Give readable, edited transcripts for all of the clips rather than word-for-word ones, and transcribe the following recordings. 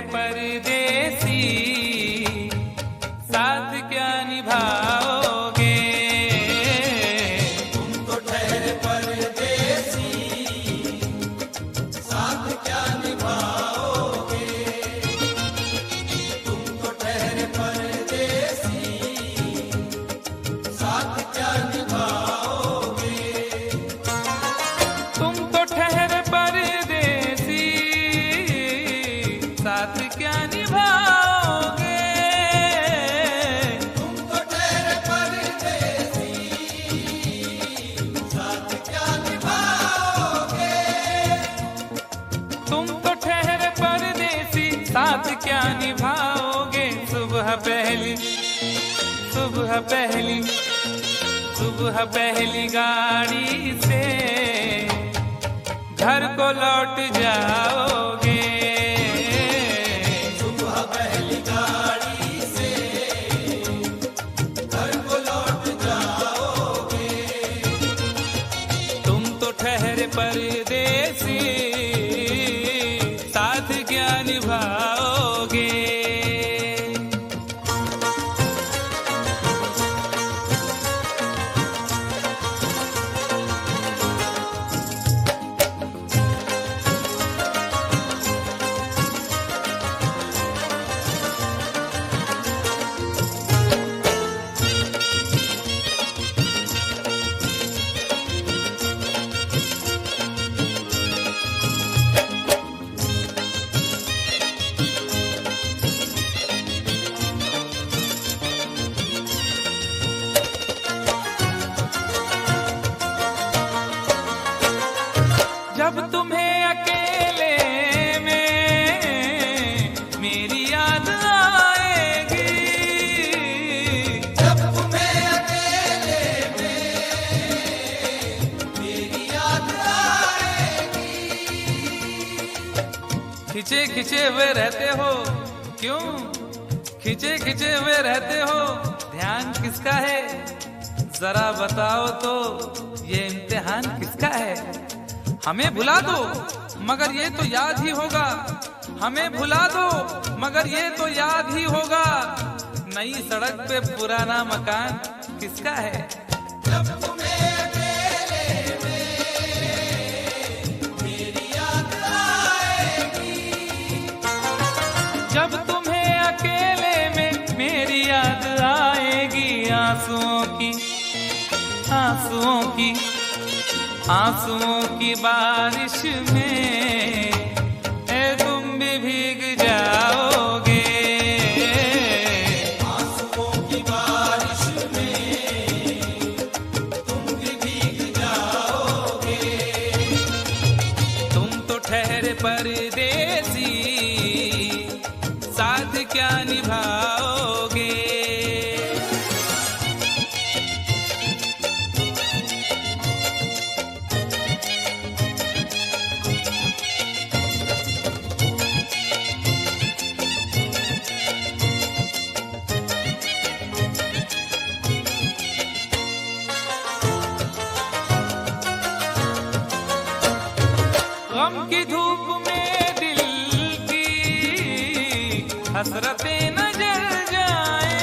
ठहरे परदेसी, साथ क्या निभाओगे? तुम तो ठहरे परदेसी, साथ क्या निभाओगे? तुम तो ठहरे परदेसी, साथ क्या निभाओगे? तुम तो ठहरे परदेसी, साथ क्या निभाओगे? तुम तो ठहरे परदेसी, साथ क्या निभाओगे? तुम तो ठहरे परदेसी, साथ क्या निभाओगे? सुबह पहली गाड़ी से घर को लौट जाओगे। सुबह पहली गाड़ी से घर को लौट जाओगे। तुम तो ठहरे परदेसी, साथ क्या निभाओगे? जब तुम्हें अकेले में मेरी याद आएगी, जब तुम्हें अकेले में मेरी याद आएगी। खिंचे खिंचे हुए रहते हो क्यों? खिंचे खिंचे हुए रहते हो, ध्यान किसका है? जरा बताओ तो ये इम्तिहान किसका है? हमें भुला दो मगर ये तो याद ही होगा, हमें भुला दो मगर ये तो याद ही होगा। नई सड़क पे पुराना मकान किसका है? जब तुम्हें अकेले में मेरी याद आएगी। जब तुम्हें अकेले में मेरी याद आएगी, आंसुओं की बारिश में तुम भी भीग जाओगे। आंसुओं की बारिश में तुम भी भीग जाओगे। तुम तो ठहरे परदेसी, साथ क्या निभाओगे? गम की धूप में दिल की हसरतें न जल जाए।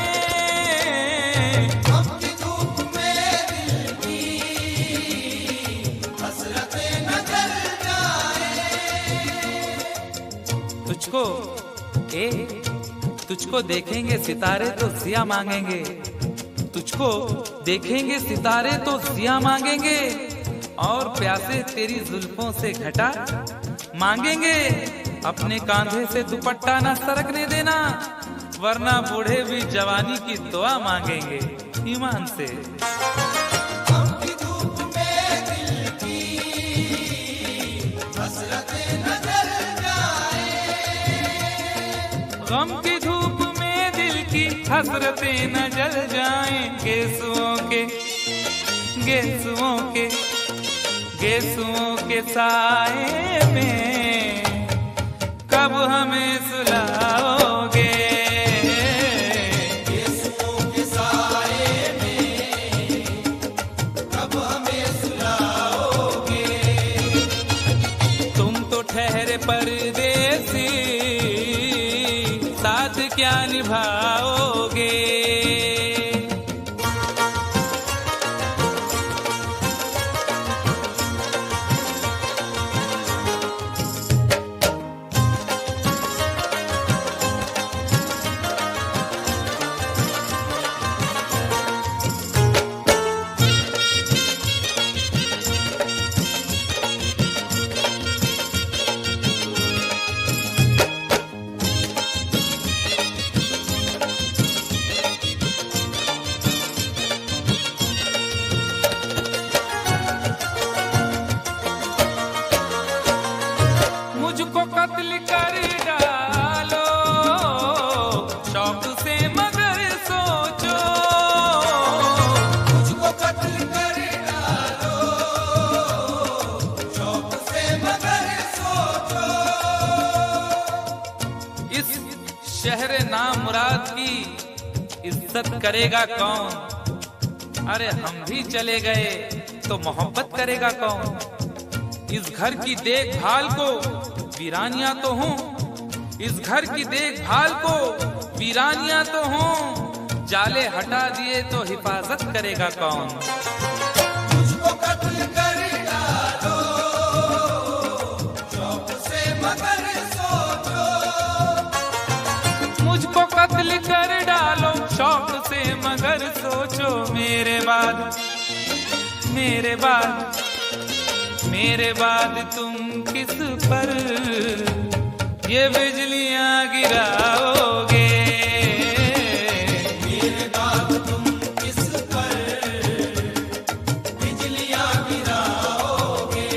गम की धूप में दिल की हसरतें न जल जाए। तुझको देखेंगे सितारे तो सिया मांगेंगे। तुझको देखेंगे सितारे तो सिया मांगेंगे, और प्यासे तेरी जुल्फों से घटा मांगेंगे। अपने कांधे से दुपट्टा ना सरकने देना, वरना बूढ़े भी जवानी की दुआ मांगेंगे ईमान से। गम की धूप में दिल की हसरतें न जल जाए। गम की धूप में दिल की हसरतें न जल जाएं। गेसुओं के साए में कब हमें सुलाओगे? गेसुओं के साए में कब हमें सुलाओगे? तुम तो ठहरे परदेसी, क्या निभाओगे। मुझको कत्ल कर डालो शौक से मगर सोचो। मुझको कत्ल कर डालो शौक से मगर सोचो। इस शहर नामुराद की इज्जत करेगा कौन। अरे हम भी चले गए तो मोहब्बत करेगा कौन। इस घर की देखभाल को वीरानियां तो हूँ, इस घर की देखभाल को वीरानियां तो हूँ। जाले हटा दिए तो हिफाजत करेगा कौन। मुझको कत्ल कर डालो शौक से मगर सोचो। मुझको कत्ल कर डालो शौक से मगर सोचो। मेरे बाद मेरे बाद मेरे बाद तुम किस पर ये बिजलियां गिराओगे। मेरे बाद तुम किस पर बिजलियां गिराओगे।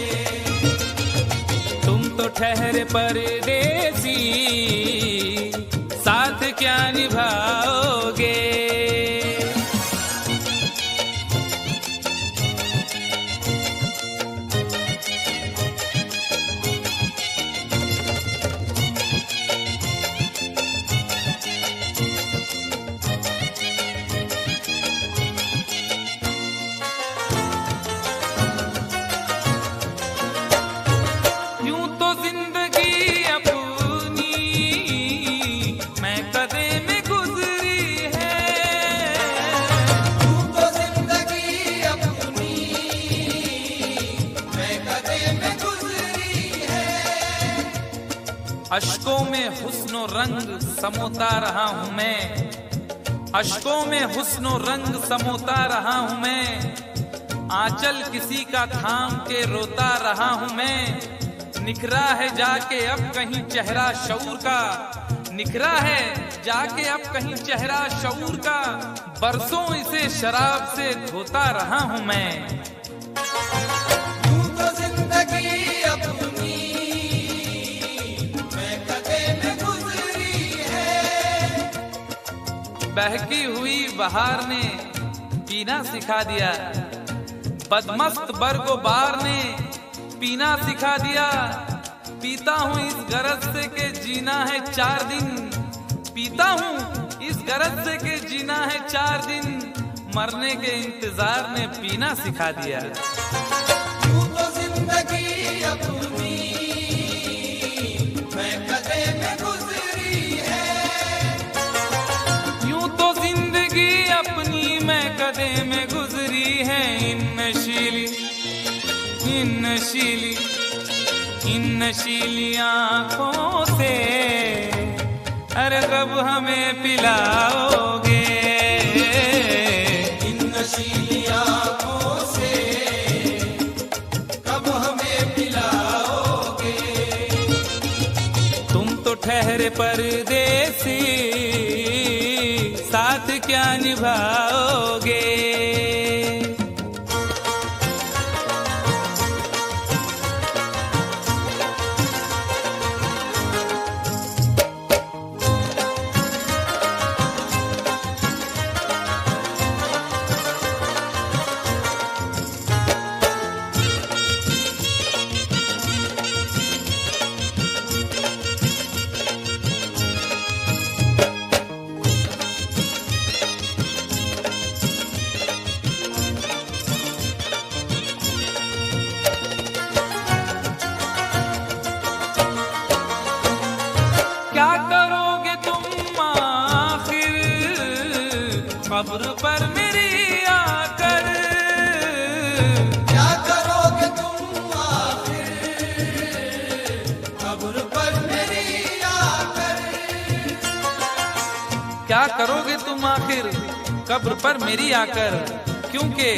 तुम तो ठहरे परदेसी साथ क्या निभाओगे। अश्कों में हुस्नो रंग समोता रहा हूँ मैं। अश्कों में हुस्नो रंग समोता रहा हूँ मैं। आंचल किसी का थाम के रोता रहा हूँ मैं। निखरा है जाके अब कहीं चेहरा शऊर का। निखरा है जाके अब कहीं चेहरा शऊर का। बरसों इसे शराब से धोता रहा हूँ मैं। यूं तो जिंदगी अपनी मैं कदे में गुजरी है। बहकी हुई बहार ने पीना सिखा दिया। बदमस्त बरगो बार ने पीना सिखा दिया। पीता हूँ इस गरज से के जीना है 4 दिन। पीता हूँ इस गरज से के जीना है 4 दिन। मरने के इंतजार ने पीना सिखा दिया। यूं तो जिंदगी अपनी मैं कदे में गुजरी है। यूं तो जिंदगी अपनी मैं कदे में गुजरी है। इन नशीली आंखों से अरे कब हमें पिलाओगे। इन नशीली आंखों से कब हमें पिलाओगे। तुम तो ठहरे परदेसी साथ क्या निभाओगे। कब्र पर मेरी आकर। क्या करोगे तुम आखिर कब्र पर मेरी आकर। क्या करोगे तुम आखिर कब्र पर मेरी आकर, क्योंकि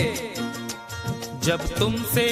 जब तुमसे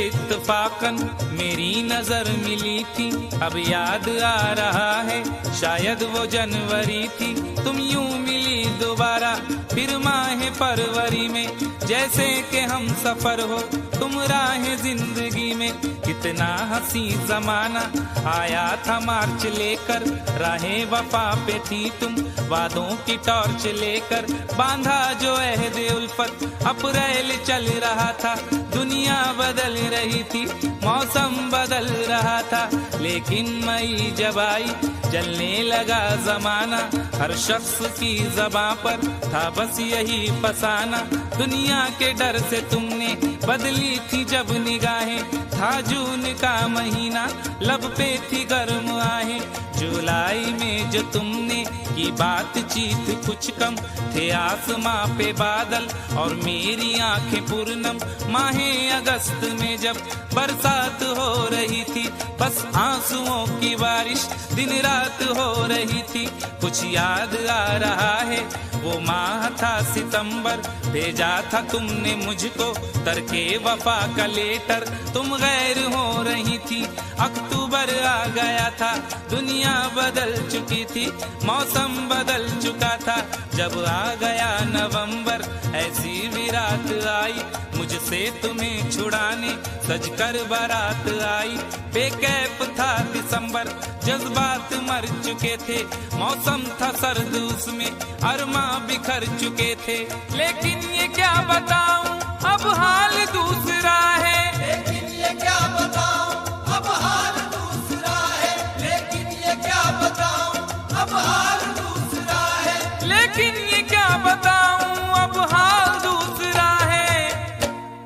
इत्तफाकन मेरी नजर मिली थी, अब याद आ रहा है शायद वो जनवरी थी। तुम यूं मिली दोबारा फिर माह फरवरी में, जैसे कि हम सफर हो तुम राह जिंदगी में। कितना हंसी जमाना आया था मार्च लेकर, राहे वफा पे थी तुम वादों की टॉर्च लेकर। बांधा जो अहद उल्फत अप्रैल चल रहा था, दुनिया बदल रही थी मौसम बदल रहा था। लेकिन मई जब आई जलने लगा जमाना, हर शख्स की ज़बां पर था बस यही फसाना। दुनिया के डर से तुमने बदली थी जब निगाहें, था जून का महीना लब पे थी गर्म आहें। जुलाई में जो तुमने की बातचीत कुछ कम, थे आसमां पे बादल और मेरी आंखें पूर्णम। माहे अगस्त में जब बरसात हो रही थी, बस आंसुओं की बारिश दिन रात हो रही थी। कुछ याद आ रहा है वो माह था सितंबर, भेजा था तुमने मुझको तरके वफा का लेटर। तुम गैर हो रही थी, अक्टूबर आ गया था, दुनिया बदल चुकी थी, मौसम बदल चुका था। जब आ गया नवंबर ऐसी भी रात आई, मुझसे तुम्हें छुड़ाने सजकर बारात आई। बेकैफ था दिसंबर, जज्बात मर चुके थे, मौसम था सर्द उसमें अरमा बिखर चुके थे। लेकिन ये क्या बताऊं अब हाल दूसरा है। लेकिन ये क्या बताऊं अब हाल दूसरा है। लेकिन ये क्या बताऊं अब हाल दूसरा है। लेकिन ये क्या बताऊं अब हाल दूसरा है।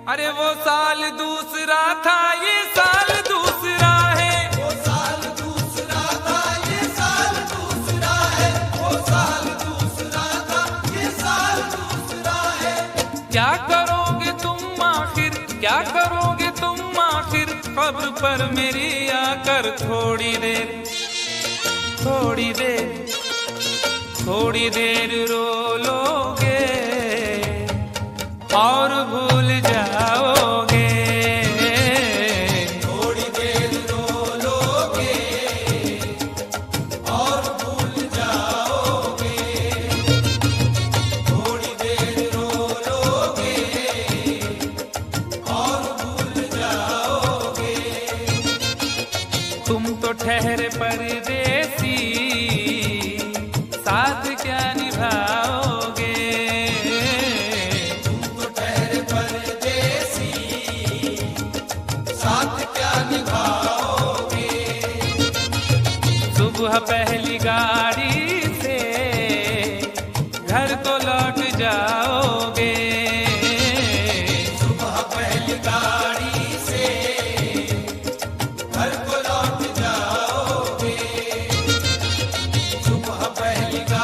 अरे वो साल दूसरा था, ये साल दूसरा है। वो साल दूसरा था, ये साल दूसरा है। वो साल दूसरा था, ये साल दूसरा है। क्या करोगे तुम आखिर, क्या करोगे तुम आखिर कब्र पर मेरी आकर। थोड़ी देर थोड़ी देर थोड़ी देर रो लोगे और भूल जाओगे। थोड़ी देर रो लोगे और भूल जाओगे। थोड़ी देर रो लोगे और भूल जाओगे। तुम तो ठहरे परदेसी, साथ क्या निभाओगे। तुम तो ठहरे परदेसी, साथ क्या निभाओगे। सुबह पहली गाड़ी